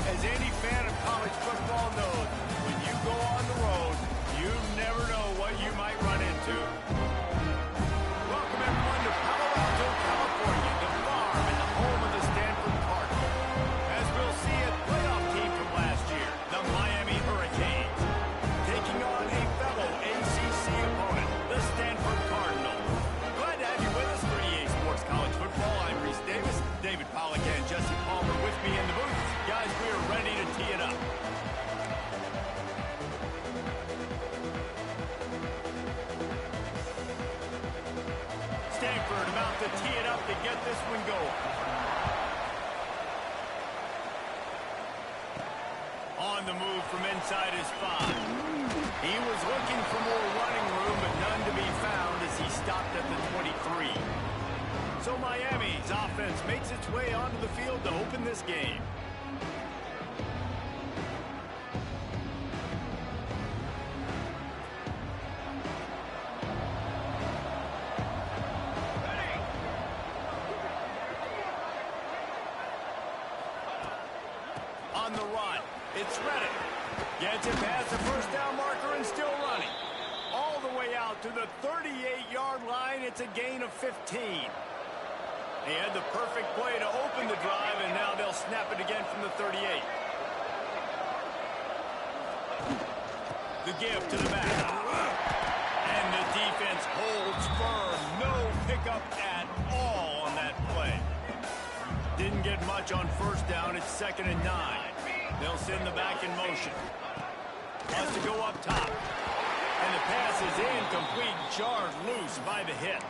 As any fan of college football knows, when you go on the road, you never know what you might run into. Welcome everyone to Palo Alto, California, the farm and the home of the Stanford Cardinals. As we'll see, a playoff team from last year, the Miami Hurricanes, taking on a fellow ACC opponent, the Stanford Cardinals. Glad to have you with us for EA Sports College Football. I'm Reese Davis, David Pollack and Jesse Palmer with me in the booth. Guys, we are ready to tee it up. Stanford about to tee it up to get this one going. On the move from inside his 5. He was looking for more running room, but none to be found as he stopped at the 23. So Miami's offense makes its way onto the field to open this game. On the run, it's Reddick. Gets it past the first down marker and still running. All the way out to the 38-yard line, it's a gain of 15. He had the perfect play to open the drive, and now they'll snap it again from the 38. The give to the back. And the defense holds firm. No pickup at all on that play. Didn't get much on first down. It's 2nd and 9. They'll send the back in motion. Wants to go up top. And the pass is incomplete, jarred loose by the hit.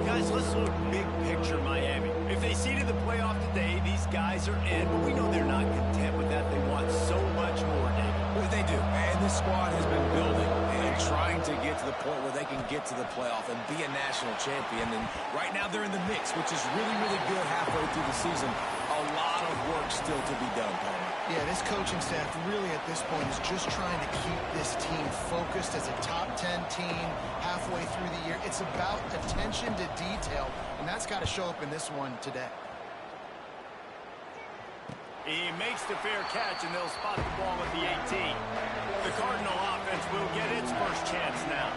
Guys, let's look big picture Miami. If they seeded the playoff today, these guys are in. But we know they're not content with that. They want so much more, David. Well, they do. And this squad has been building and trying to get to the point where they can get to the playoff and be a national champion. And right now they're in the mix, which is really, really good halfway through the season. A lot of work still to be done, Palmer. Yeah, this coaching staff really at this point is just trying to keep this team focused as a top 10 team halfway through the year. It's about attention to detail, and that's got to show up in this one today. He makes the fair catch, and they'll spot the ball at the 18. The Cardinal offense will get its first chance now.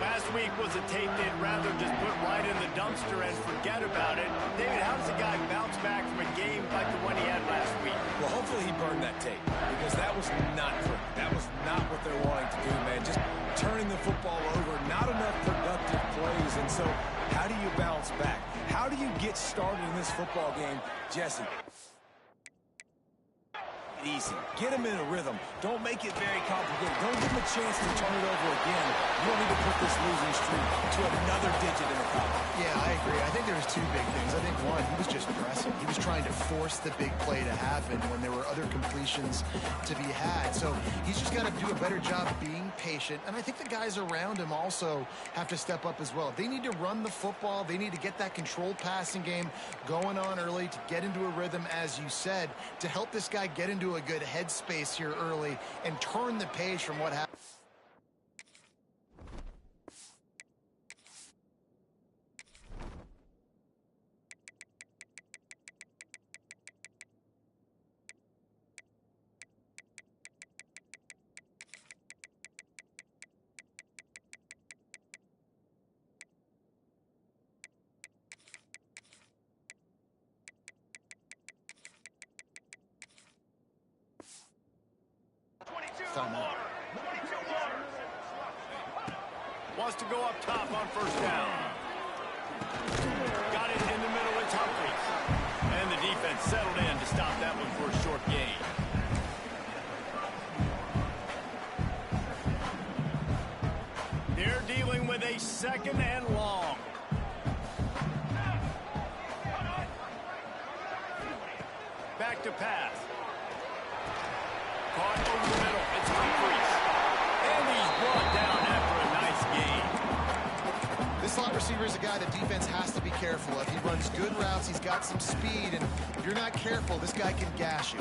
Last week was a tape they'd rather just put right in the dumpster and forget about it. David, how does a guy bounce back from a game like the one he had last week? Well, hopefully he burned that tape, because that was not pretty. That was not what they're wanting to do, man. Just turning the football over, not enough productive plays. And so how do you bounce back? How do you get started in this football game, Jesse? Easy. Get him in a rhythm. Don't make it very complicated. Don't give him a chance to turn it over again. You don't need to put this losing streak to another digit in the column. Yeah, I agree. I think there was two big things. I think one, he was just pressing. He was trying to force the big play to happen when there were other completions to be had. So he's just got to do a better job being patient. And I think the guys around him also have to step up as well. They need to run the football. They need to get that controlled passing game going on early to get into a rhythm, as you said, to help this guy get into a good headspace here early and turn the page from what happened. Wants to go up top on first down. Got it in the middle, it's Humphries. And the defense settled in to stop that one for a short gain. They're dealing with a 2nd and long. Back to pass. Caught over the middle. It's Humphries. And he's brought down after a nice gain. This slot receiver is a guy the defense has to be careful of. He runs good routes. He's got some speed. And if you're not careful, this guy can gash you.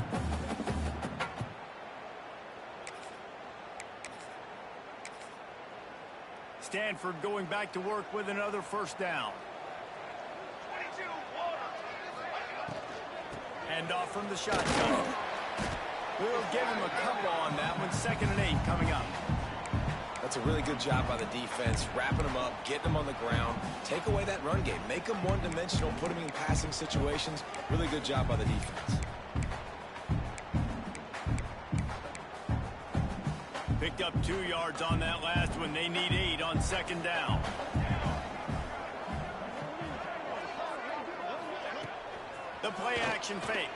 Stanford going back to work with another first down. Hand off from the shotgun. We'll give him a couple on that one. 2nd and 8 coming up. That's a really good job by the defense, wrapping them up, getting them on the ground. Take away that run game. Make them one-dimensional, put them in passing situations. Really good job by the defense. Picked up 2 yards on that last one. They need 8 on 2nd down. The play action fake.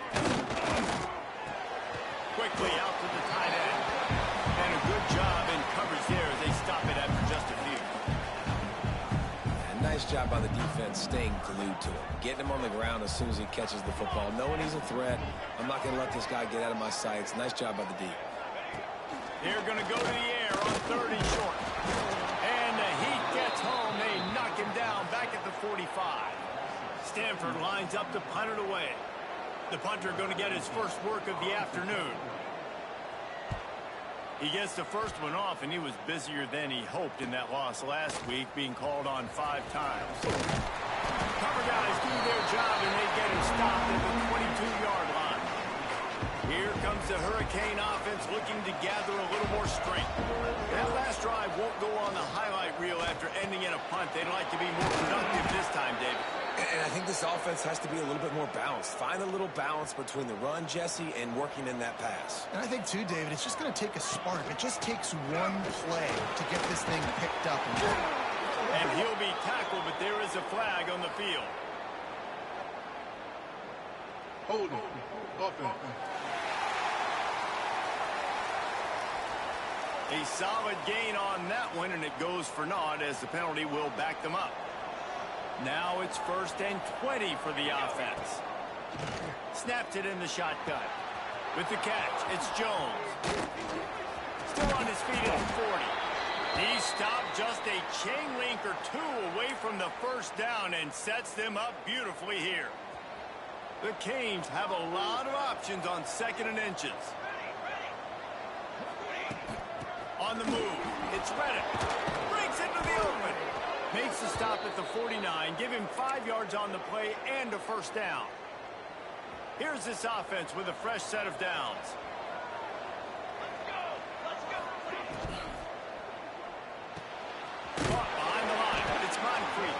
Quickly out to the tight end. And a good job in coverage there as they stop it after just a few. And nice job by the defense staying glued to him. Getting him on the ground as soon as he catches the football. Knowing he's a threat. I'm not going to let this guy get out of my sights. Nice job by the D. They're going to go to the air on 3rd and short. And the Heat gets home. They knock him down back at the 45. Stanford lines up to punt it away. The punter going to get his first work of the afternoon. He gets the first one off, and he was busier than he hoped in that loss last week, being called on 5 times. Cover guys do their job, and they get him stopped at the 22-yard line. Here comes the Hurricane offense looking to gather a little more strength. That last drive won't go on the highlight reel after ending in a punt. They'd like to be more productive this time, David. And I think this offense has to be a little bit more balanced. Find a little balance between the run, Jesse, and working in that pass. And I think, too, David, it's just going to take a spark. It just takes one play to get this thing picked up. And he'll be tackled, but there is a flag on the field. Hold him. Offense. A solid gain on that one, and it goes for naught as the penalty will back them up. Now it's 1st and 20 for the offense. Snaps it in the shotgun. With the catch, it's Jones. Still on his feet at the 40. He stopped just a chain link or 2 away from the 1st down and sets them up beautifully here. The Canes have a lot of options on 2nd and inches. On the move, it's Reddick. Breaks into the open. Makes the stop at the 49. Give him 5 yards on the play and a 1st down. Here's this offense with a fresh set of downs. Caught behind the line. It's Moncrief.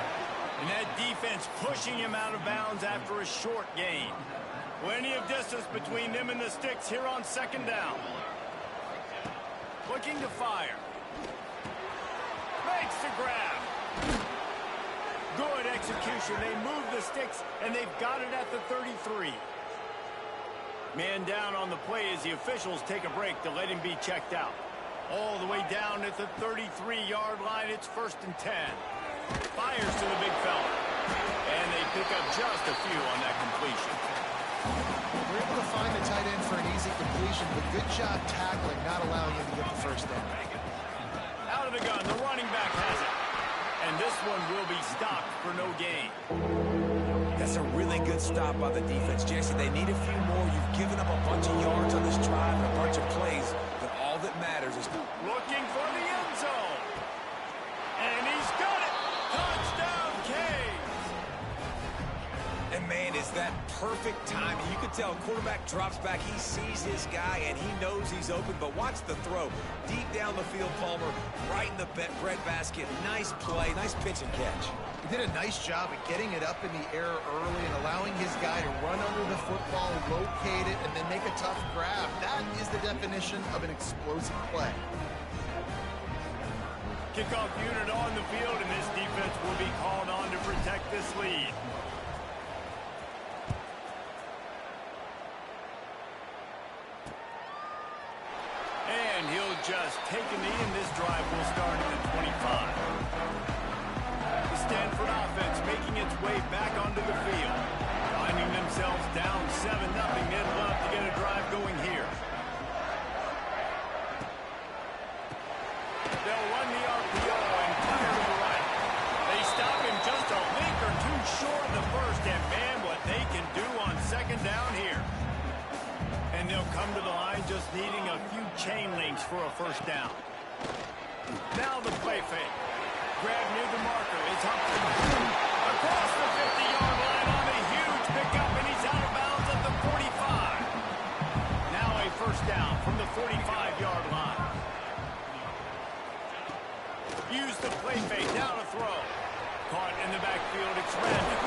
And that defense pushing him out of bounds after a short gain. Plenty of distance between them and the sticks here on 2nd down. Looking to fire. Makes the grab. Good execution. They move the sticks, and they've got it at the 33. Man down on the play as the officials take a break to let him be checked out. All the way down at the 33-yard line. It's 1st and 10. Fires to the big fella. And they pick up just a few on that completion. We're able to find the tight end for an easy completion, but good job tackling, not allowing him to get the 1st down. Out of the gun, the running back has it. And this one will be stopped for no gain. That's a really good stop by the defense. Jesse, they need a few more. You've given up a bunch of yards on this drive and a bunch of plays, but all that matters is looking for the end zone. And he's got it. Touchdown, Canes. And, man, is that perfect timing. You can tell quarterback drops back. He sees his guy, and he knows he's open. But watch the throw. Deep down the field, Palmer, right in the bread basket. Nice play, nice pitch and catch. He did a nice job at getting it up in the air early and allowing his guy to run under the football, locate it, and then make a tough grab. That is the definition of an explosive play. Kickoff unit on the field, and this defense will be called on to protect this lead. And he'll just take a knee, and this drive will start at the 25. The Stanford offense making its way back onto the field. Finding themselves down 7-0. They'd love to get a drive going here. They'll run the RPO and fire to the right. They stop him just a link or 2 short of the 1st, and man, what they can do on 2nd down here. And they'll come to the line just needing a few chain links for a 1st down. Now the play fake. Grab near the marker. It's Humphrey. Across the 50-yard line on a huge pickup, and he's out of bounds at the 45. Now a 1st down. 45-yard line. Use the play fake, down a throw. Caught in the backfield, it's random.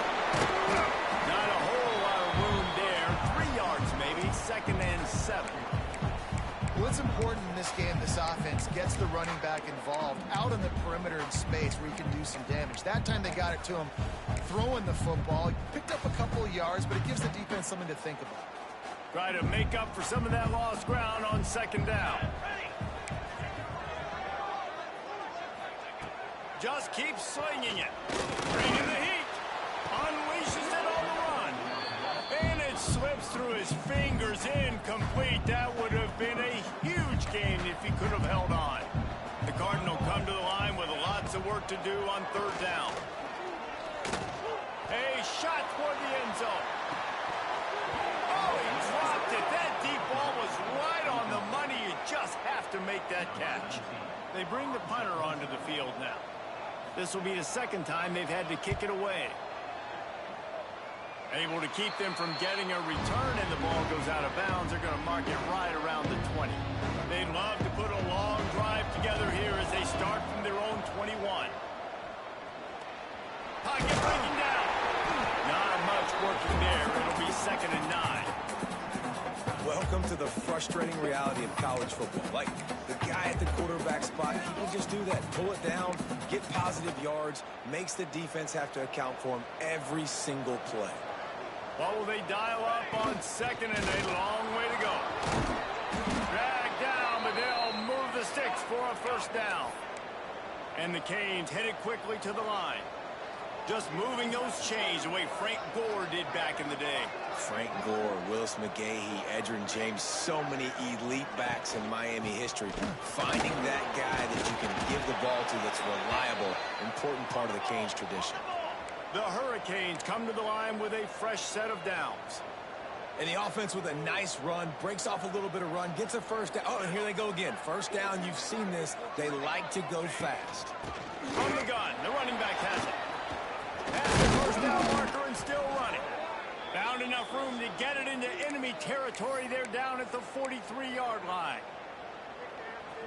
Not a whole lot of room there. 3 yards maybe, 2nd and 7. What's important in this game, this offense gets the running back involved out on the perimeter in space where he can do some damage. That time they got it to him throwing the football. He picked up a couple of yards, but it gives the defense something to think about. Try to make up for some of that lost ground on 2nd down. Just keeps slinging it. Bringing the heat. Unleashes it on the run. And it slips through his fingers, incomplete. That would have been a huge gain if he could have held on. The Cardinal come to the line with lots of work to do on 3rd down. A shot toward the end zone. Oh, he dropped it. That deep ball was right on the money. You just have to make that catch. They bring the punter onto the field now. This will be the 2nd time they've had to kick it away. Able to keep them from getting a return, and the ball goes out of bounds. They're going to mark it right around the 20. They'd love to put a long drive together here as they start from their own 21. Pocket breaking down. Not much working there. It'll be 2nd and 9. Welcome to the frustrating reality of college football. Like, the guy at the quarterback spot, he can just do that. Pull it down, get positive yards, makes the defense have to account for him every single play. What will they dial up on 2nd and a long way to go? Dragged down, but they'll move the sticks for a 1st down. And the Canes headed quickly to the line. Just moving those chains the way Frank Gore did back in the day. Frank Gore, Willis McGahee, Edgerrin James, so many elite backs in Miami history. Finding that guy that you can give the ball to that's reliable, important part of the Canes tradition. The Hurricanes come to the line with a fresh set of downs. And the offense with a nice run, breaks off a little bit of run, gets a 1st down. Oh, and here they go again. 1st down, you've seen this. They like to go fast. From the gun, the running back has it. Past the 1st down marker and still running. Found enough room to get it into enemy territory. They're down at the 43-yard line.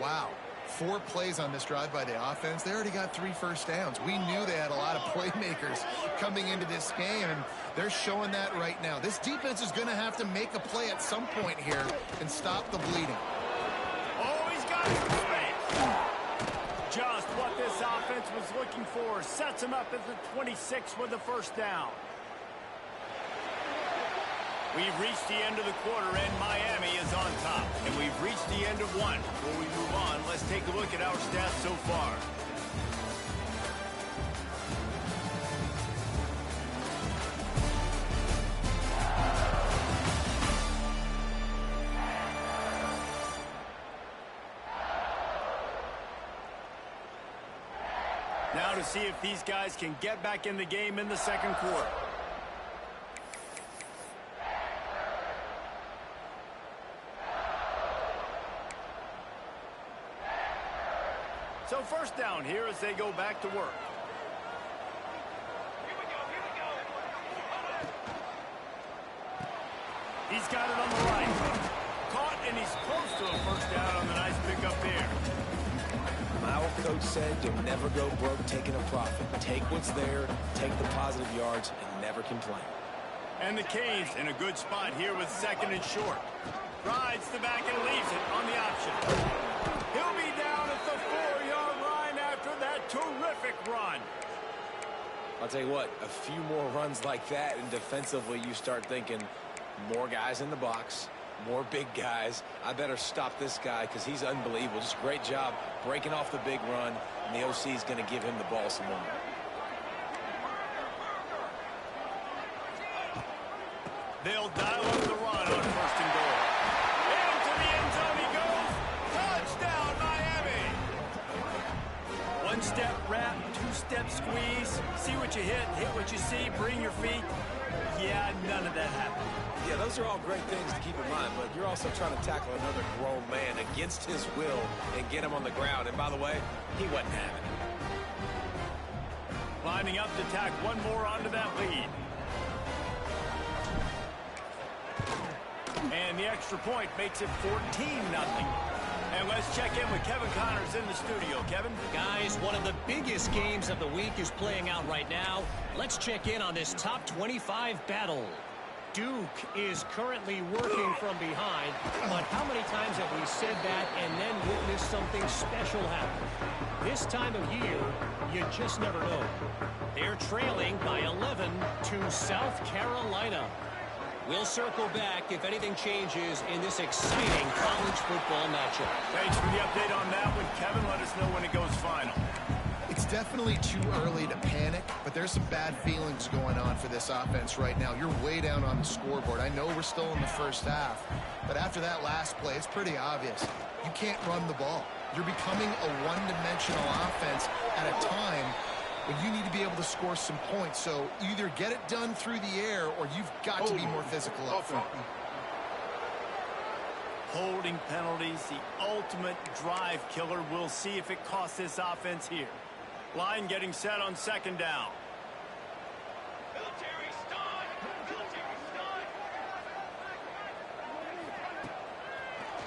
Wow. 4 plays on this drive by the offense. They already got 3 1st downs. We knew they had a lot of playmakers coming into this game, and they're showing that right now. This defense is going to have to make a play at some point here and stop the bleeding. Oh, he's got it in space. Just what this offense was looking for. Sets him up at the 26 with the 1st down. We've reached the end of the quarter, and Miami is on top. And we've reached the end of one. Before we move on, let's take a look at our stats so far. Now to see if these guys can get back in the game in the 2nd quarter. So 1st down here as they go back to work. He's got it on the right. Caught, and he's close to a 1st down on the nice pickup there. My old coach said you'll never go broke taking a profit. Take what's there, take the positive yards, and never complain. And the Canes in a good spot here with 2nd and short. Rides the back and leaves it on the option. He'll be down at the 4-yard line after that terrific run. I'll tell you what, a few more runs like that, and defensively you start thinking more guys in the box, more big guys. I better stop this guy because he's unbelievable. Just great job breaking off the big run, and the OC is going to give him the ball some more. They'll dial up the run on 1st and goal. Into the end zone he goes. Touchdown, Miami. 1-step wrap, 2-step squeeze. See what you hit what you see, bring your feet. Yeah, none of that happened. Yeah, those are all great things to keep in mind, but you're also trying to tackle another grown man against his will and get him on the ground. And by the way, he wasn't having it. Lining up to tack one more onto that lead. And the extra point makes it 14-0. And let's check in with Kevin Connors in the studio. Kevin? Guys, one of the biggest games of the week is playing out right now. Let's check in on this top 25 battle. Duke is currently working from behind, but how many times have we said that and then witnessed something special happen? This time of year, you just never know. They're trailing by 11 to South Carolina. We'll circle back if anything changes in this exciting college football matchup. Thanks for the update on that one, Kevin. Let us know when it goes final. It's definitely too early to panic, but there's some bad feelings going on for this offense right now. You're way down on the scoreboard. I know we're still in the first half, but after that last play, it's pretty obvious. You can't run the ball. You're becoming a one-dimensional offense at a time when you need to be able to score some points. So either get it done through the air or you've got to be more physical up front. Holding penalties, the ultimate drive killer. We'll see if it costs this offense here. Line getting set on second down.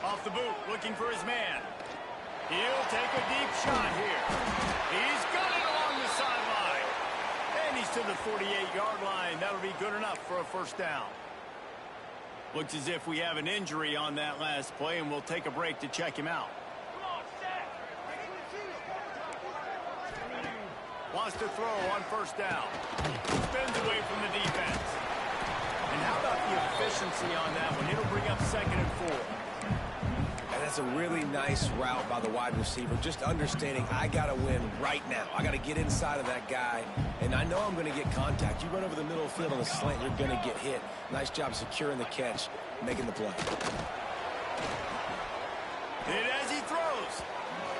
Off the boot, looking for his man. He'll take a deep shot here. He's got it along the sideline. And he's to the 48-yard line. That'll be good enough for a first down. Looks as if we have an injury on that last play, and we'll take a break to check him out. Wants to throw on first down. Spins away from the defense. And how about the efficiency on that one? It'll bring up 2nd and 4. And that's a really nice route by the wide receiver. Just understanding I got to win right now. I got to get inside of that guy. And I know I'm going to get contact. You run over the middle of the field on a slant, you're going to get hit. Nice job securing the catch, making the play. And as he throws.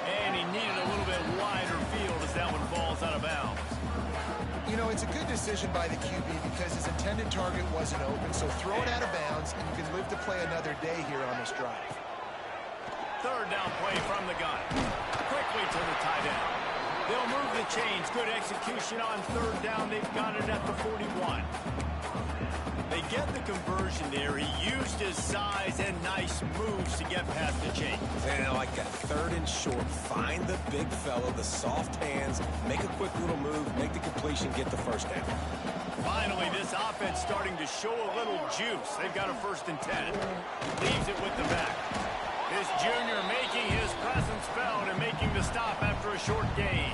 And he needed a little bit wider field as that one falls out of bounds. You know, it's a good decision by the QB because his intended target wasn't open, so throw it out of bounds, and you can live to play another day here on this drive. Third down play from the gun. Quickly to the tight end. They'll move the chains. Good execution on third down. They've got it at the 41. They get the conversion there. He used his size and nice moves to get past the chain. And I like that. 3rd and short. Find the big fellow, the soft hands, make a quick little move, make the completion, get the first down. Finally, this offense starting to show a little juice. They've got a 1st and 10. Leaves it with the back. This junior making his presence felt and making the stop after a short gain.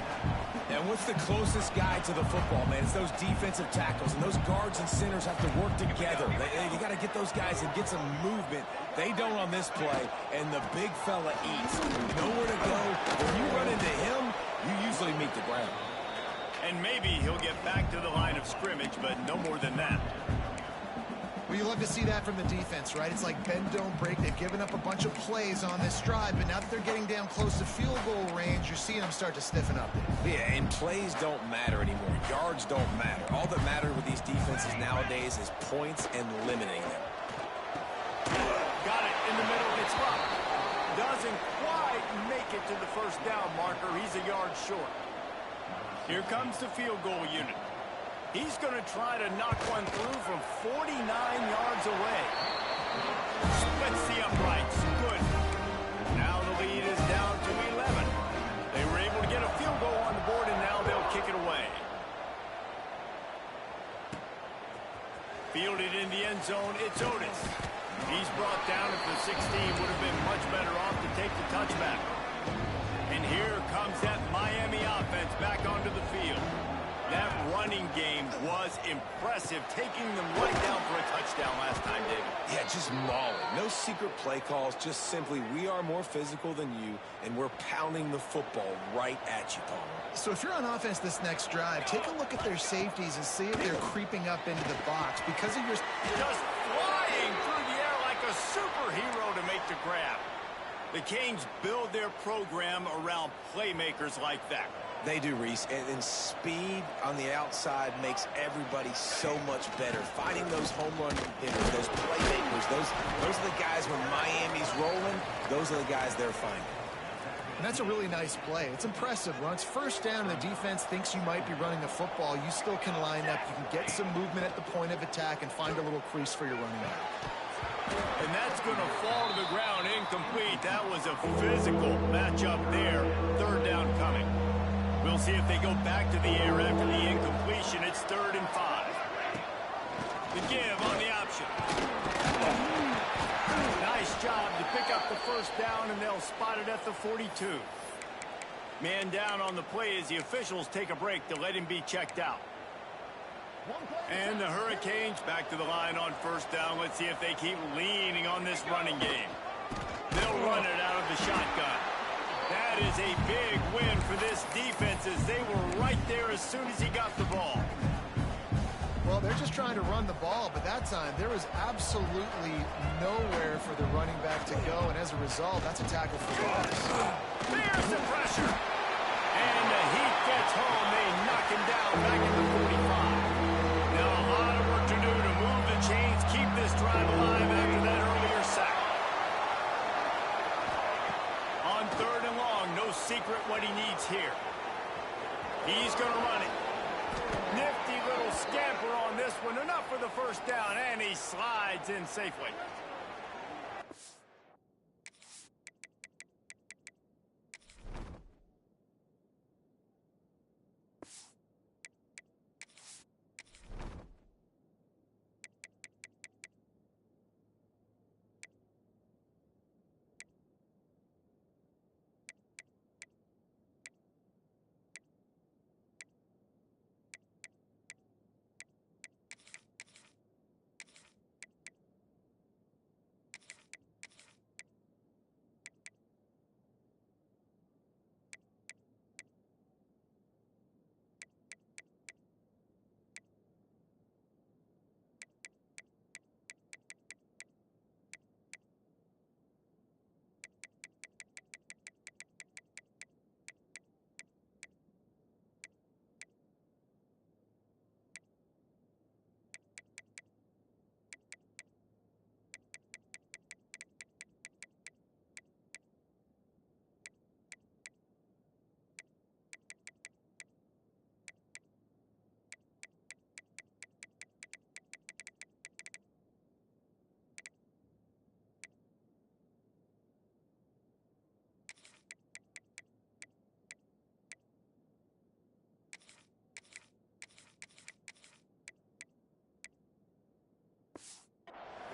And what's the closest guy to the football, man? It's those defensive tackles, and those guards and centers have to work together. You got to get those guys and get some movement. They don't on this play, and the big fella eats. Nowhere to go. When you run into him, you usually meet the ground. And maybe he'll get back to the line of scrimmage, but no more than that. Well, you love to see that from the defense, right? It's like bend, don't break. They've given up a bunch of plays on this drive, but now that they're getting down close to field goal range, you're seeing them start to stiffen up. Yeah, and plays don't matter anymore. Yards don't matter. All that matters with these defenses nowadays is points and limiting them. Got it in the middle. It's up. Doesn't quite make it to the first down marker. He's a yard short. Here comes the field goal unit. He's going to try to knock one through from 49 yards away. Splits the uprights. Good. Now the lead is down to 11. They were able to get a field goal on the board, and now they'll kick it away. Fielded in the end zone, it's Otis. He's brought down at the 16. Would have been much better off to take the touchback. And here comes that Miami offense back onto the field. That running game was impressive, taking them right down for a touchdown last time, David. Yeah, just mauling. No secret play calls, just simply we are more physical than you, and we're pounding the football right at you, Palmer. So if you're on offense this next drive, take a look at their safeties and see if they're creeping up into the box. Because of your... Just flying through the air like a superhero to make the grab. The Canes build their program around playmakers like that. They do, Reese, and speed on the outside makes everybody so much better. Finding those home run hitters, those playmakers, those are the guys when Miami's rolling, those are the guys they're finding. And that's a really nice play. It's impressive. When it's first down and the defense thinks you might be running the football, you still can line up. You can get some movement at the point of attack and find a little crease for your running back. And He's going to fall to the ground incomplete. That was a physical matchup there. Third down coming. We'll see if they go back to the air after the incompletion. It's 3rd and 5. The give on the option. Nice job to pick up the first down, and they'll spot it at the 42. Man down on the play as the officials take a break to let him be checked out. And the Hurricanes back to the line on first down. Let's see if they keep leaning on this running game. They'll run it out of the shotgun. That is a big win for this defense as they were right there as soon as he got the ball. Well, they're just trying to run the ball, but that time there was absolutely nowhere for the running back to go, and as a result, that's a tackle for loss. There's the pressure. And the heat gets home. They knock him down back at the 45. Now a lot of work to do to move the chains, keep this drive alive after that earlier sack. On 3rd and long, no secret what he needs here. He's going to run it. Nifty little scamper on this one. Enough for the first down, and he slides in safely.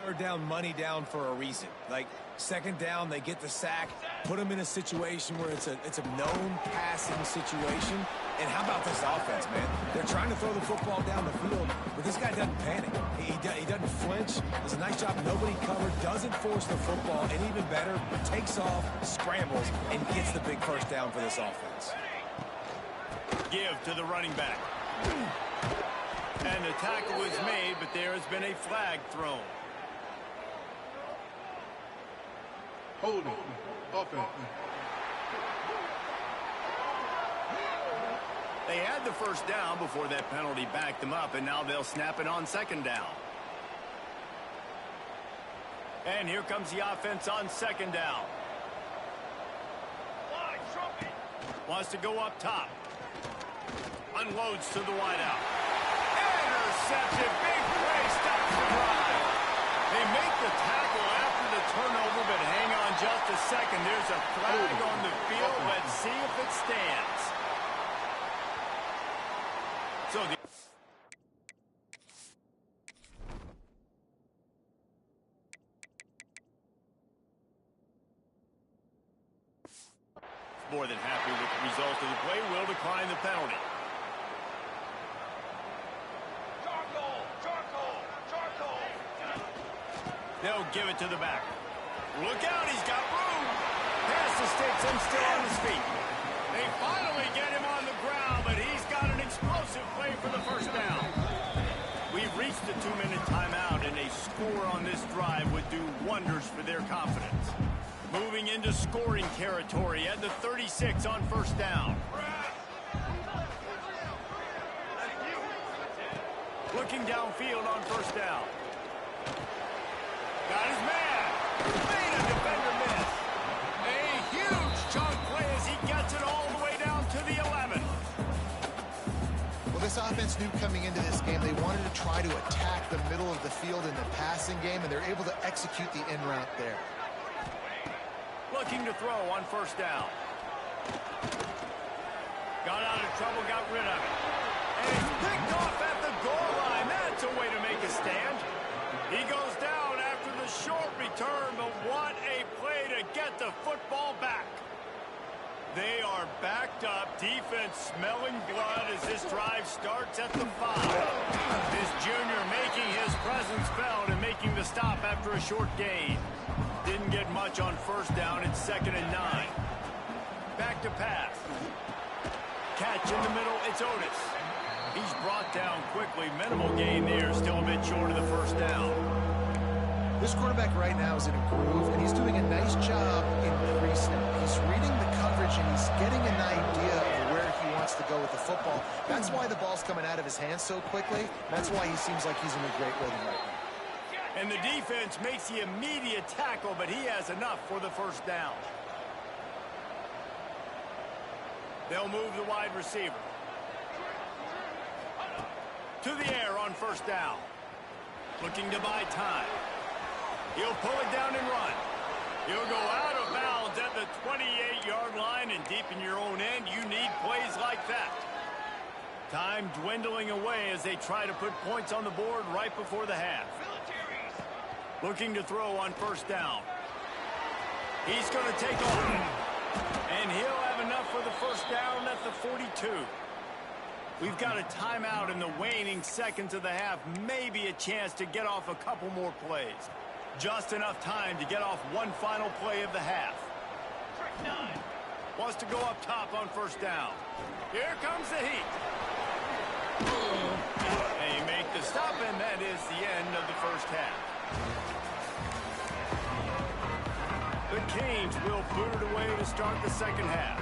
Third down, money down for a reason. Like, second down, they get the sack, put them in a situation where it's a known passing situation. And how about this offense, man? They're trying to throw the football down the field, but this guy doesn't panic. He doesn't flinch. Does a nice job. Nobody covered. Doesn't force the football. And even better, takes off, scrambles, and gets the big first down for this offense. Give to the running back. And the tackle is made, but there has been a flag thrown. Holding. Offense. They had the first down before that penalty backed them up, and now they'll snap it on second down. And here comes the offense on second down. Wants to go up top. Unloads to the wideout. Intercepted. Big play. Stops the drive. They make the tackle after the turnover, but hang on just a second. There's a flag on the field. Let's see if it stands. So the more than happy with the result of the play, will decline the penalty. They'll give it to the back. Look out, he's got room. Pass the sticks and still on his feet. They finally get him on the ground, but he's got an explosive play for the first down. We've reached the 2-minute timeout, and a score on this drive would do wonders for their confidence. Moving into scoring territory at the 36 on first down. Looking downfield on first down. Got his man. Made a defender miss. A huge chunk play as he gets it all the way down to the 11. Well, this offense defense knew coming into this game they wanted to try to attack the middle of the field in the passing game, and they're able to execute the in route there. Looking to throw on first down. Got out of trouble, got rid of it. And he's picked off at the goal line. That's a way to make a stand. He goes down after the short return, but what a play to get the football back. They are backed up. Defense smelling blood as this drive starts at the 5. This junior making his presence felt and making the stop after a short gain. Didn't get much on first down. It's 2nd and 9. Back to pass. Catch in the middle. It's Otis. He's brought down quickly. Minimal gain there. Still a bit short of the first down. This quarterback right now is in a groove, and he's doing a nice job in pre-snap. He's reading the coverage, and he's getting an idea of where he wants to go with the football. That's why the ball's coming out of his hands so quickly. That's why he seems like he's in a great rhythm right now. And the defense makes the immediate tackle, but he has enough for the first down. They'll move the wide receiver. To the air on first down. Looking to buy time. He'll pull it down and run. He'll go out of bounds at the 28-yard line, and deep in your own end, you need plays like that. Time dwindling away as they try to put points on the board right before the half. Looking to throw on first down. He's going to take off. And he'll have enough for the first down at the 42. We've got a timeout in the waning seconds of the half. Maybe a chance to get off a couple more plays. Just enough time to get off one final play of the half. Wants to go up top on first down. Here comes the heat. They make the stop, and that is the end of the first half. The Canes will boot it away to start the second half.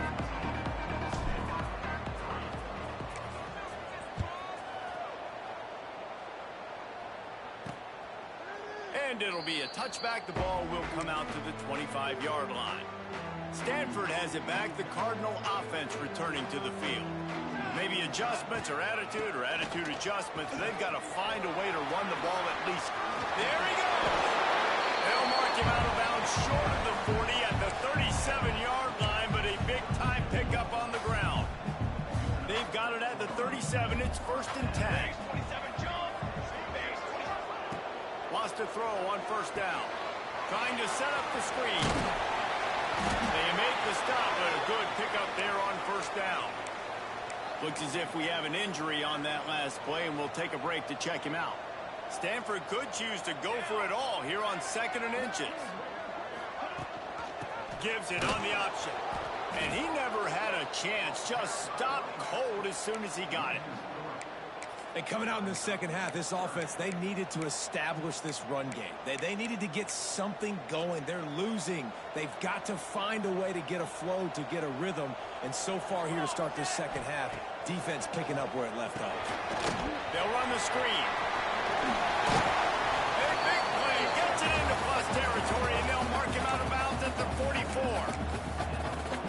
And it'll be a touchback. The ball will come out to the 25-yard line. Stanford has it back. The Cardinal offense returning to the field. Maybe adjustments or attitude adjustments. They've got to find a way to run the ball at least. There he goes. They'll mark him out of bounds short of the 40 at the 37-yard line, but a big-time pickup on the ground. They've got it at the 37. It's 1st and 10. Wants to throw on first down. Trying to set up the screen. They make the stop, but a good pickup there on first down. Looks as if we have an injury on that last play, and we'll take a break to check him out. Stanford could choose to go for it all here on 2nd and inches. Gives it on the option. And he never had a chance. Just stopped cold as soon as he got it. And coming out in the second half, this offense, they needed to establish this run game. They needed to get something going. They're losing. They've got to find a way to get a flow, to get a rhythm. And so far here to start this second half, defense picking up where it left off. They'll run the screen. A big play. Gets it into plus territory, and they'll mark him out of bounds at the 44.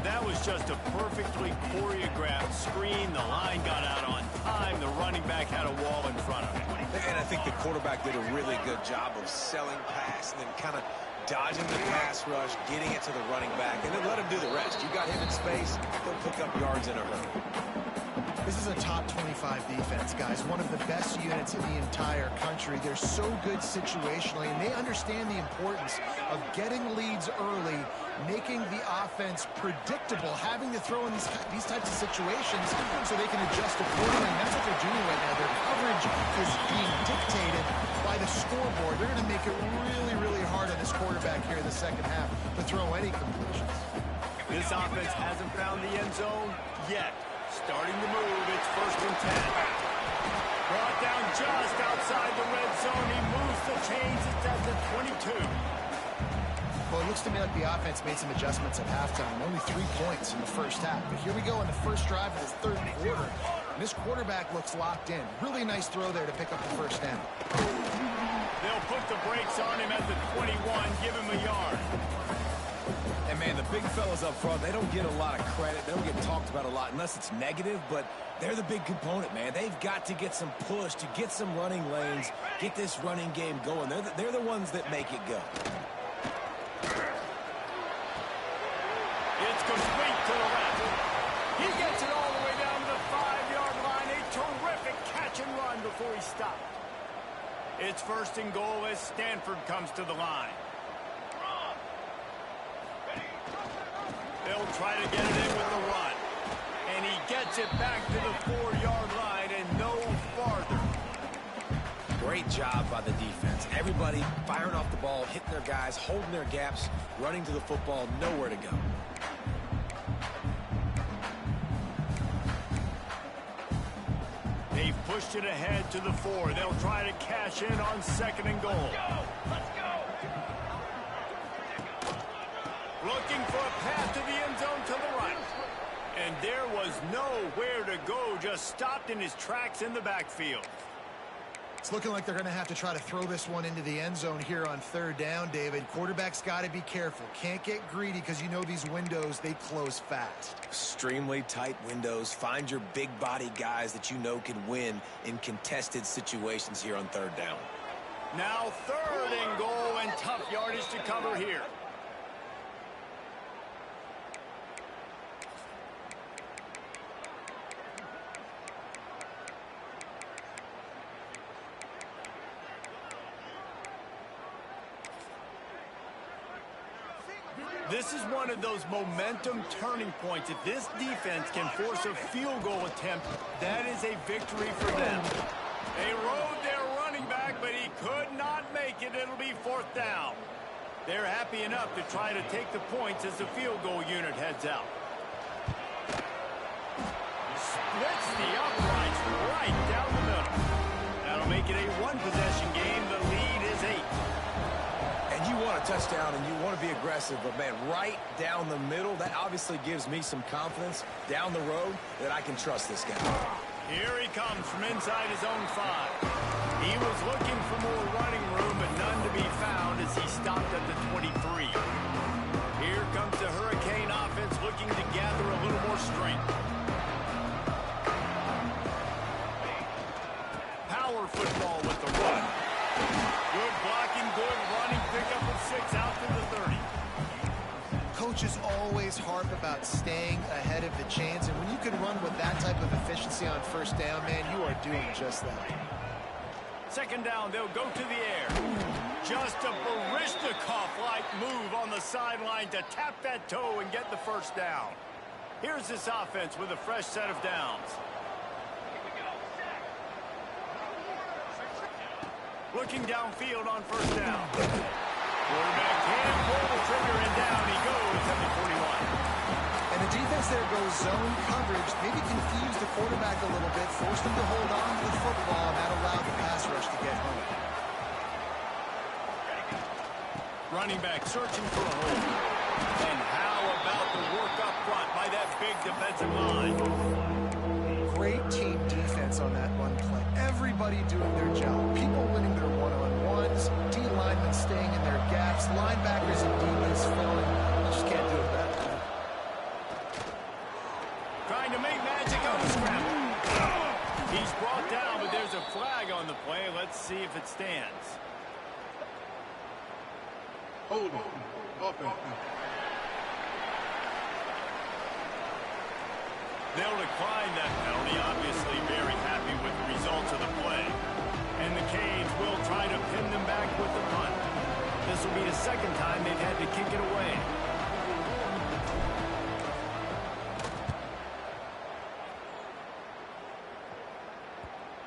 That was just a perfectly choreographed screen. The line got out on time. The running back had a wall in front of him. And I think the quarterback did a really good job of selling pass and then kind of dodging the pass rush, getting it to the running back, and then let him do the rest. You got him in space, he'll pick up yards in a hurry. This is a top 25 defense, guys. One of the best units in the entire country. They're so good situationally, and they understand the importance of getting leads early, making the offense predictable, having to throw in these types of situations so they can adjust accordingly. And that's what they're doing right now. Their coverage is being dictated by the scoreboard. They're going to make it really, really hard on this quarterback here in the second half to throw any completions. This offense hasn't found the end zone yet. Starting to move, it's 1st and 10. Brought down just outside the red zone. He moves the chains. It's at the 22. Well, it looks to me like the offense made some adjustments at halftime. Only 3 points in the first half. But here we go in the first drive of this third quarter. And this quarterback looks locked in. Really nice throw there to pick up the first down. They'll put the brakes on him at the 21, give him a yard. And, man, the big fella fellas up front, they don't get a lot of credit. They don't get talked about a lot unless it's negative, but they're the big component, man. They've got to get some push, to get some running lanes, get this running game going. They're the ones that make it go. It's complete to the left. He gets it all the way down to the 5-yard line. A terrific catch and run before he stopped. It's 1st and goal as Stanford comes to the line. They'll try to get it in with the run. And he gets it back to the 4-yard line and no farther. Great job by the defense. Everybody firing off the ball, hitting their guys, holding their gaps, running to the football, nowhere to go. They've pushed it ahead to the 4. They'll try to cash in on 2nd and goal. Let's go. Looking for a path to the end zone to the right. And there was nowhere to go, just stopped in his tracks in the backfield. It's looking like they're going to have to try to throw this one into the end zone here on 3rd down, David. Quarterback's got to be careful. Can't get greedy because you know these windows, they close fast. Extremely tight windows. Find your big body guys that you know can win in contested situations here on 3rd down. Now 3rd and goal and tough yardage to cover here. This is one of those momentum turning points. If this defense can force a field goal attempt, that is a victory for them. They rode their running back, but he could not make it. It'll be 4th down. They're happy enough to try to take the points as the field goal unit heads out. Splits the uprights right down the middle. That'll make it a 1-possession game. The lead is 8. You want a touchdown and you want to be aggressive, but man, right down the middle, that obviously gives me some confidence down the road that I can trust this guy. Here he comes from inside his own 5. He was looking for more running room, but none to be found as he stopped at the 23. Here comes the Hurricane offense looking to gather a little more strength. Power football with the run. Good blocking, good running, pickup of 6 out to the 30. Coaches always harp about staying ahead of the chains, and when you can run with that type of efficiency on 1st down, man, you are doing just that. 2nd down, they'll go to the air. Just a Baryshnikov-like move on the sideline to tap that toe and get the 1st down. Here's this offense with a fresh set of downs. Looking downfield on 1st down. Quarterback can pull the trigger and down he goes at the 41. And the defense there goes zone coverage, maybe confused the quarterback a little bit, forced him to hold on to the football, and that allowed the pass rush to get home. Running back searching for a hole. And how about the work up front by that big defensive line? Great team defense on that one play. Everybody doing their job. People winning their one-on-ones, D linemen staying in their gaps, linebackers and DBs filling. You just can't do it better. Trying to make magic on the scramble. He's brought down, but there's a flag on the play. Let's see if it stands. Holding. Offense. They'll decline that penalty, obviously very happy with the results of the play. And the Canes will try to pin them back with the punt. This will be the 2nd time they've had to kick it away.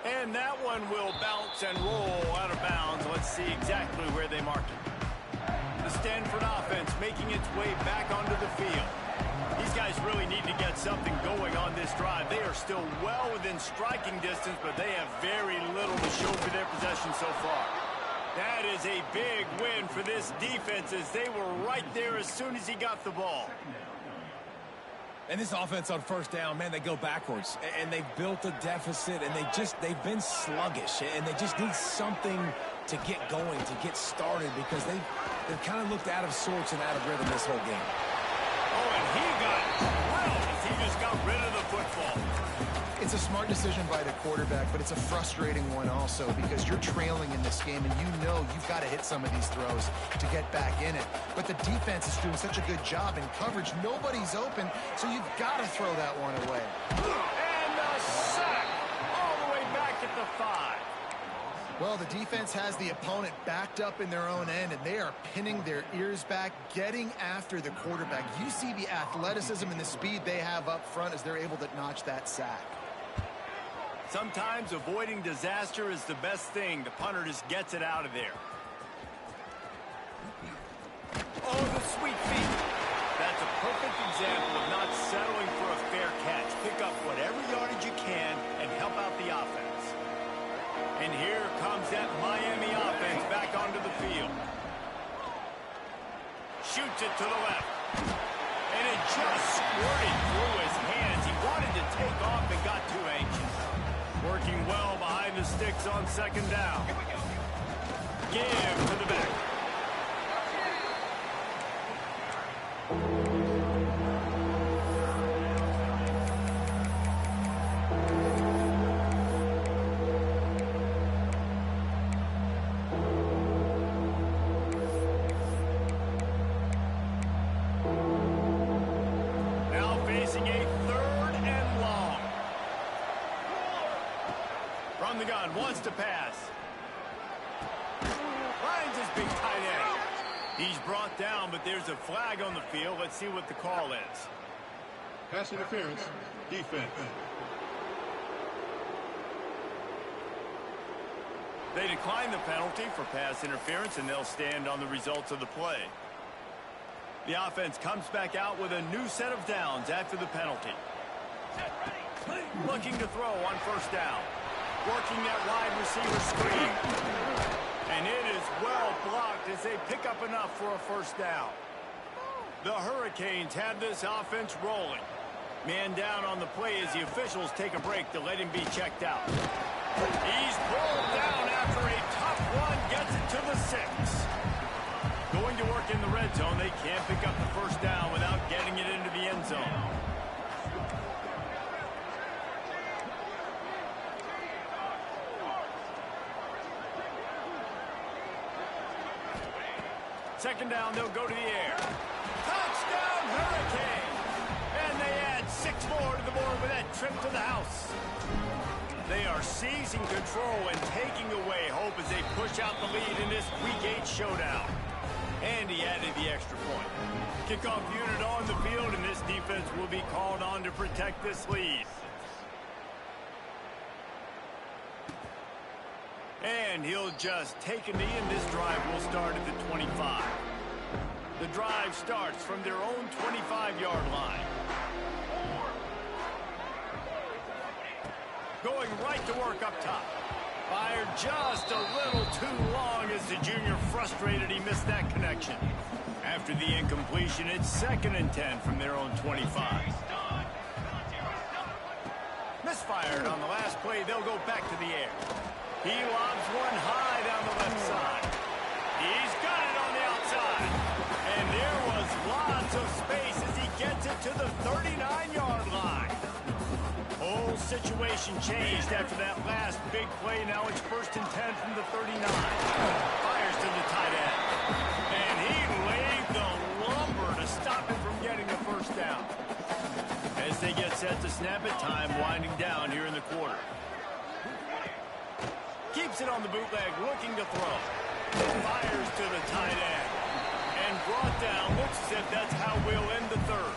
And that one will bounce and roll out of bounds. Let's see exactly where they mark it. The Stanford offense making its way back onto the field. These guys really need to get something going on this drive. They are still well within striking distance, but they have very little to show for their possession so far. That is a big win for this defense as they were right there as soon as he got the ball. And this offense on 1st down, man, they go backwards. And they've built a deficit, and they've been sluggish. And they just need something to get going, to get started, because they've kind of looked out of sorts and out of rhythm this whole game. Oh, and he got drilled as he just got rid of the football. It's a smart decision by the quarterback, but it's a frustrating one also because you're trailing in this game and you know you've got to hit some of these throws to get back in it. But the defense is doing such a good job in coverage. Nobody's open, so you've got to throw that one away. And a sack all the way back at the 5. Well, the defense has the opponent backed up in their own end, and they are pinning their ears back, getting after the quarterback. You see the athleticism and the speed they have up front as they're able to notch that sack. Sometimes avoiding disaster is the best thing. The punter just gets it out of there. Oh, the sweet feet. That's a perfect example of not settling for a fair catch. Pick up whatever yardage you can and help out the offense. And here comes that Miami offense back onto the field. Shoots it to the left. And it just squirted through his hands. He wanted to take off and got too anxious. Working well behind the sticks on second down. Give to the back. Now facing a 3rd and long. From the gun, wants to pass. Finds his big tight end. He's brought down, but there's a flag on the field. Let's see what the call is. Pass interference, defense. They decline the penalty for pass interference, and they'll stand on the results of the play. The offense comes back out with a new set of downs after the penalty. Looking to throw on first down. Working that wide receiver screen. And it is well blocked as they pick up enough for a first down. The Hurricanes have this offense rolling. Man down on the play as the officials take a break to let him be checked out. He's pulled down after a tough run, gets it to the 6. Going to work in the red zone, they can't pick up the first down without getting it into the end zone. Second down, they'll go to the air. Touchdown, Hurricane! And they add 6 more to the board with that trip to the house. They are seizing control and taking away hope as they push out the lead in this Week 8 showdown. And he added the extra point. Kickoff unit on the field, and this defense will be called on to protect this lead. And he'll just take a knee, and this drive will start at the 25. The drive starts from their own 25-yard line. Going right to work up top. Fired just a little too long as the junior frustrated he missed that connection. After the incompletion, it's 2nd and 10 from their own 25. Misfired on the last play. They'll go back to the air. He lobs one high down the left side. He's got it on the outside. And there was lots of space as he gets it to the 39-yard line. Whole situation changed after that last big play. Now it's 1st and 10 from the 39. Fires to the tight end. And he laid the lumber to stop him from getting the first down. As they get set to snap it, time winding down here in the quarter. Keeps it on the bootleg, looking to throw. Fires to the tight end. And brought down. Looks as if that's how we'll end the 3rd.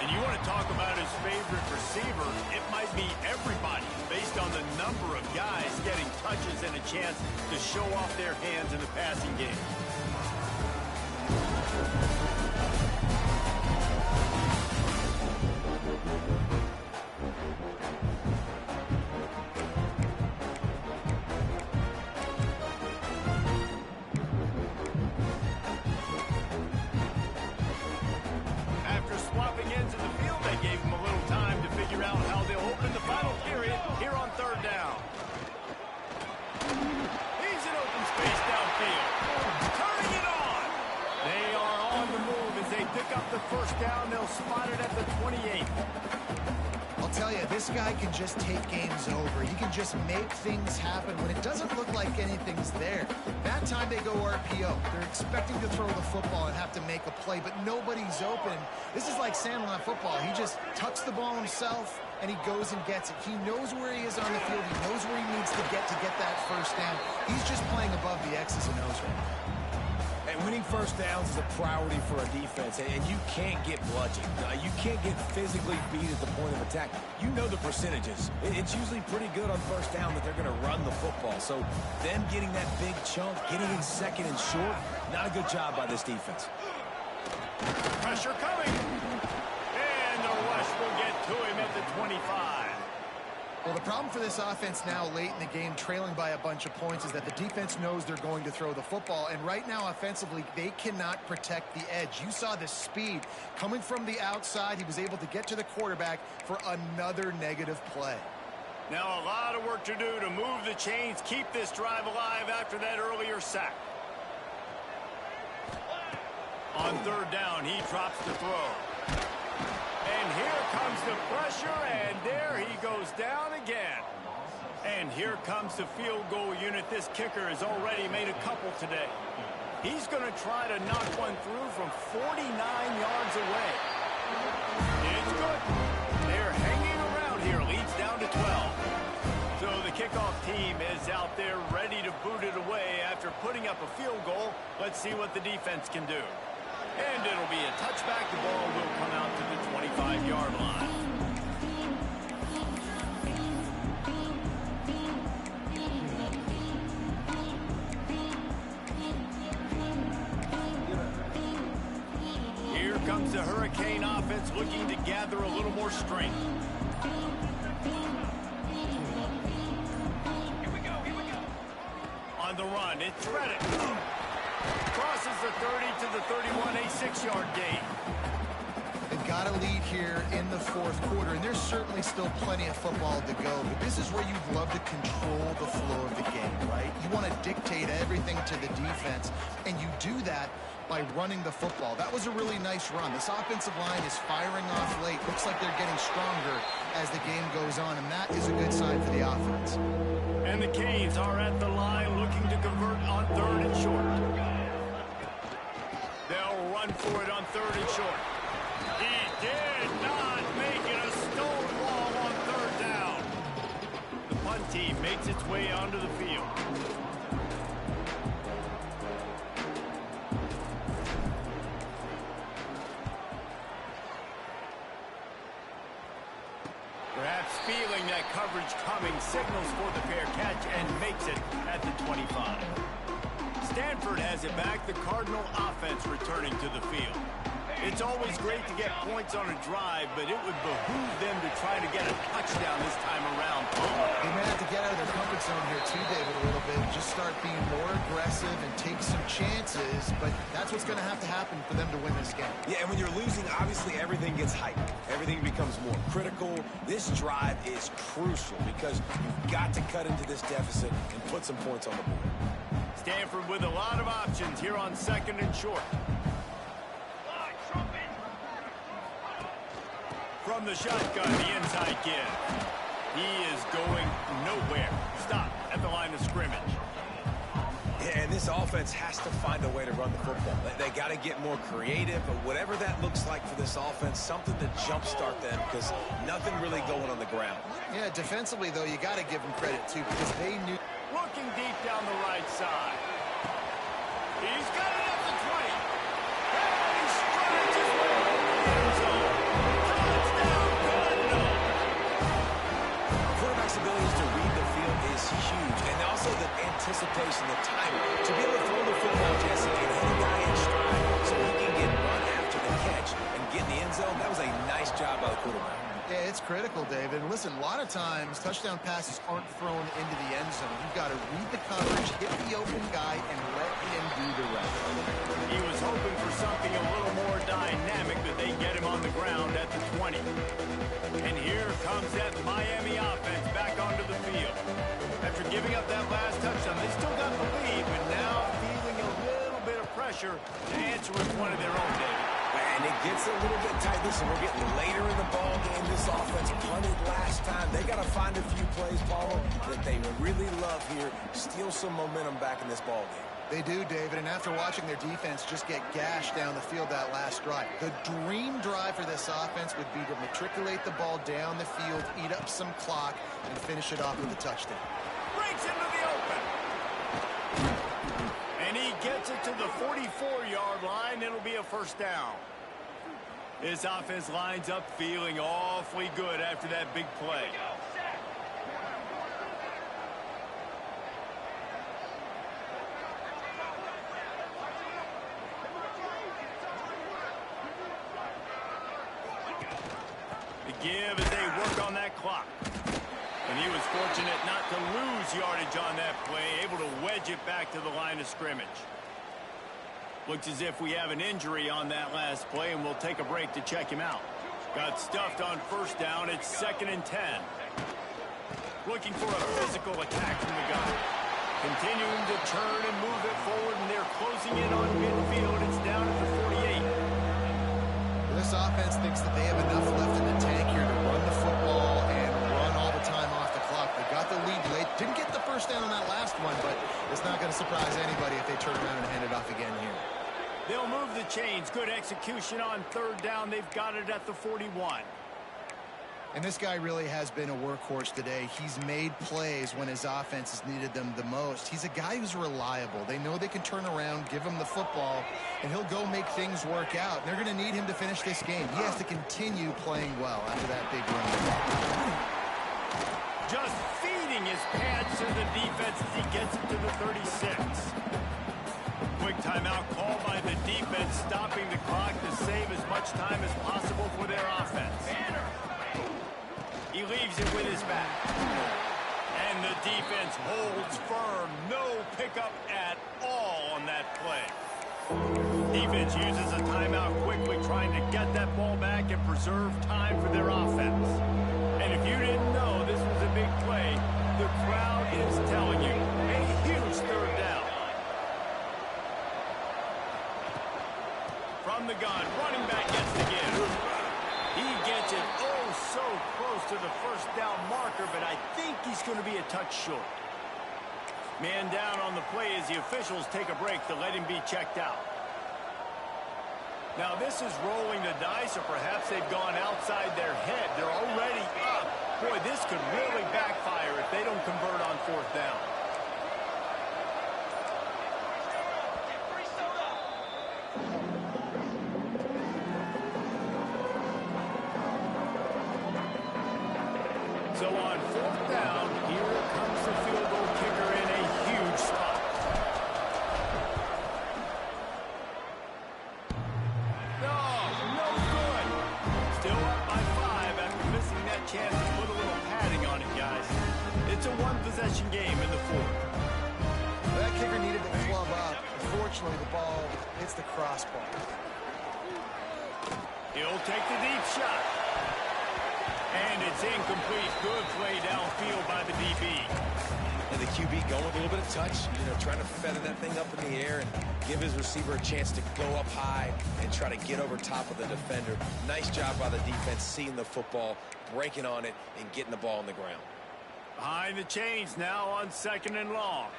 And you want to talk about his favorite receiver, it might be everybody based on the number of guys getting touches and a chance to show off their hands in the passing game. Third down. He's in open space downfield. up the first down. They'll spot it at the 28. I'll tell you, this guy can just take games over. He can just make things happen when it doesn't look like anything's there. That time they go RPO. They're expecting to throw the football and have to make a play, but nobody's open. This is like Sandlot football. He just tucks the ball himself, and he goes and gets it. He knows where he is on the field. He knows where he needs to get that first down. He's just playing above the X's and O's right now. And winning first downs is a priority for a defense, and you can't get bludgeoned. You can't get physically beat at the point of attack. You know the percentages. It's usually pretty good on first down that they're going to run the football. So them getting that big chunk, getting in second and short, not a good job by this defense. Pressure coming. And the rush will get to him at the 25. Well, the problem for this offense now late in the game, trailing by a bunch of points, is that the defense knows they're going to throw the football. And right now, offensively, they cannot protect the edge. You saw the speed coming from the outside. He was able to get to the quarterback for another negative play. Now a lot of work to do to move the chains, keep this drive alive after that earlier sack. On third down, he drops the throw. And here comes the pressure, and there he goes down again. And here comes the field goal unit. This kicker has already made a couple today. He's going to try to knock one through from 49 yards away. It's good. They're hanging around here. Leads down to 12. So the kickoff team is out there ready to boot it away after putting up a field goal. Let's see what the defense can do. And it'll be a touchback. The ball will come out to the 25-yard line. Here comes the Hurricane offense looking to gather a little more strength. Here we go. On the run, it's Reddick. Crosses the 30 to the 31, a 6-yard gain. They've got a lead here in the fourth quarter, and there's certainly still plenty of football to go. But this is where you'd love to control the flow of the game, right? You want to dictate everything to the defense, and you do that by running the football. That was a really nice run. This offensive line is firing off late. Looks like they're getting stronger as the game goes on, and that is a good sign for the offense. And the Canes are at the line looking to convert on third and short. They'll run for it on third and short. He did not make it a stone wall on third down. The punt team makes its way onto the field. Perhaps feeling that coverage coming, signals for the fair catch and makes it at the 25. Stanford has it back, the Cardinal offense returning to the field. It's always great to get points on a drive, but it would behoove them to try to get a touchdown this time around. They may have to get out of their comfort zone here too, David, a little bit. Just start being more aggressive and take some chances, but that's what's going to have to happen for them to win this game. Yeah, and when you're losing, obviously everything gets heightened. Everything becomes more critical. This drive is crucial because you've got to cut into this deficit and put some points on the board. Stanford with a lot of options here on second and short. From the shotgun, the inside kid. He is going nowhere. Stop at the line of scrimmage. Yeah, and this offense has to find a way to run the football. They got to get more creative, but whatever that looks like for this offense, something to jumpstart them because nothing really going on the ground. Yeah, defensively, though, you got to give them credit, too, because they knew. Looking deep down the right side. He's got it at the 20. And he strides his way over the end zone. Touchdown, Cardinal. Quarterback's ability to read the field is huge, and also the anticipation, the timing. To be able to throw the football, Jesse, and hit a guy in stride so he can get run after the catch and get in the end zone, that was a nice job by the quarterback. Yeah, it's critical, David. And listen, a lot of times, touchdown passes aren't thrown into the end zone. You've got to read the coverage, hit the open guy, and let him do the rest. He was hoping for something a little more dynamic, but they get him on the ground at the 20. And here comes that Miami offense back onto the field. After giving up that last touchdown, they still got the lead, but now feeling a little bit of pressure to answer with one of their own, David. And it gets a little bit tight. Listen, we're getting later in the ball game. This offense punted last time. They got to find a few plays, Paulo, that they really love here. Steal some momentum back in this ball game. They do, David, and after watching their defense just get gashed down the field that last drive, the dream drive for this offense would be to matriculate the ball down the field, eat up some clock, and finish it off with a touchdown. Breaks into the open. And he gets it to the 44-yard line. It'll be a first down. This offense lines up feeling awfully good after that big play. Give as they work on that clock. And he was fortunate not to lose yardage on that play, able to wedge it back to the line of scrimmage. Looks as if we have an injury on that last play, and we'll take a break to check him out. Got stuffed on first down. It's 2nd and 10. Looking for a physical attack from the gun. Continuing to turn and move it forward, and they're closing in on midfield. It's down at the 48. This offense thinks that they have enough left in the tank here to run the football and run all the time off the clock. They got the lead late. Didn't get the first down on that last one, but it's not going to surprise anybody if they turn around and hand it off again here. They'll move the chains. Good execution on third down. They've got it at the 41. And this guy really has been a workhorse today. He's made plays when his offense has needed them the most. He's a guy who's reliable. They know they can turn around, give him the football, and he'll go make things work out. They're going to need him to finish this game. He has to continue playing well after that big run. Just feeding his pads to the defense as he gets it to the 36. Quick timeout call by the defense, stopping the clock to save as much time as possible for their offense. He leaves it with his back. And the defense holds firm. No pickup at all on that play. Defense uses a timeout quickly, trying to get that ball back and preserve time for their offense. And if you didn't know this was a big play, the crowd is telling you. A huge third down. From the gun, running back gets the give. He gets it so close to the first down marker, but I think he's going to be a touch short. Man down on the play as the officials take a break to let him be checked out. Now this is rolling the dice, or perhaps they've gone outside their head. They're already up. Boy, this could really backfire if they don't convert on fourth down. So on fourth down, here comes the field goal kicker in a huge spot. No good. Still up by 5 after missing that chance to put a little padding on it, guys. It's a one-possession game in the fourth. That kicker needed to club up. Unfortunately, the ball hits the crossbar. He'll take the deep shot. And it's incomplete. Good play downfield by the DB. And the QB going with a little bit of touch, trying to feather that thing up in the air and give his receiver a chance to go up high and try to get over top of the defender. Nice job by the defense, seeing the football, breaking on it, and getting the ball on the ground. Behind the chains now on 2nd and long.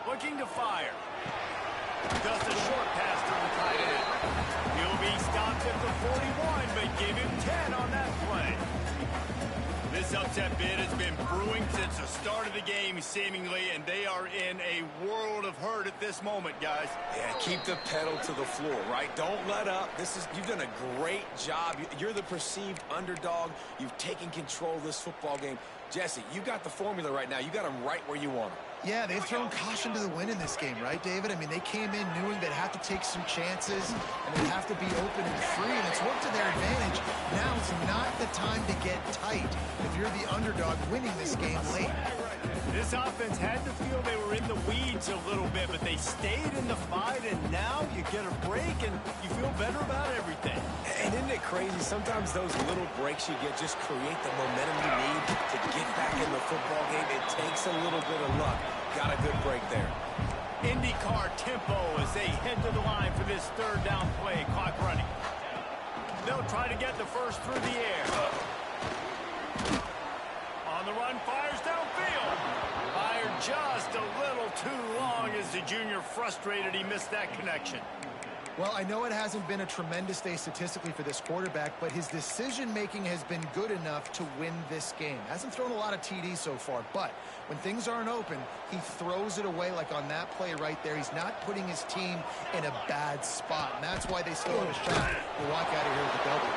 Looking to fire. Just a short pass to the tight end. He'll be stopped at the 41, but give him 10 on that play. This upset bid has been brewing since the start of the game, seemingly, and they are in a world of hurt at this moment, guys. Yeah, keep the pedal to the floor, right? Don't let up. You've done a great job. You're the perceived underdog. You've taken control of this football game. Jesse, you got the formula right now. You got them right where you want them. Yeah, they've thrown caution to the wind in this game, right, David? I mean, they came in knowing they'd have to take some chances and they'd have to be open and free, and it's worked to their advantage. Now it's not the time to get tight if you're the underdog winning this game late. This offense had to feel they were in the weeds a little bit, but they stayed in the fight, and now you get a break and you feel better about everything. And isn't it crazy? Sometimes those little breaks you get just create the momentum you need to get back in the football game. It takes a little bit of luck. Got a good break there. IndyCar tempo as they head to the line for this third down play. Clock running. They'll try to get the first through the air. On the run, fires downfield. Fired just a little too long as the junior frustrated he missed that connection. Well, I know it hasn't been a tremendous day statistically for this quarterback, but his decision-making has been good enough to win this game. Hasn't thrown a lot of TDs so far, but when things aren't open, he throws it away like on that play right there. He's not putting his team in a bad spot, and that's why they still have a shot to walk out of here with the W.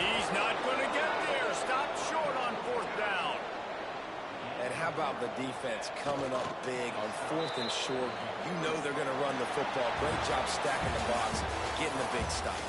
He's not going to get there. Stop short on fourth down. And how about the defense coming up big on fourth and short? You know they're going to run the football. Great job stacking the box, getting the big stop.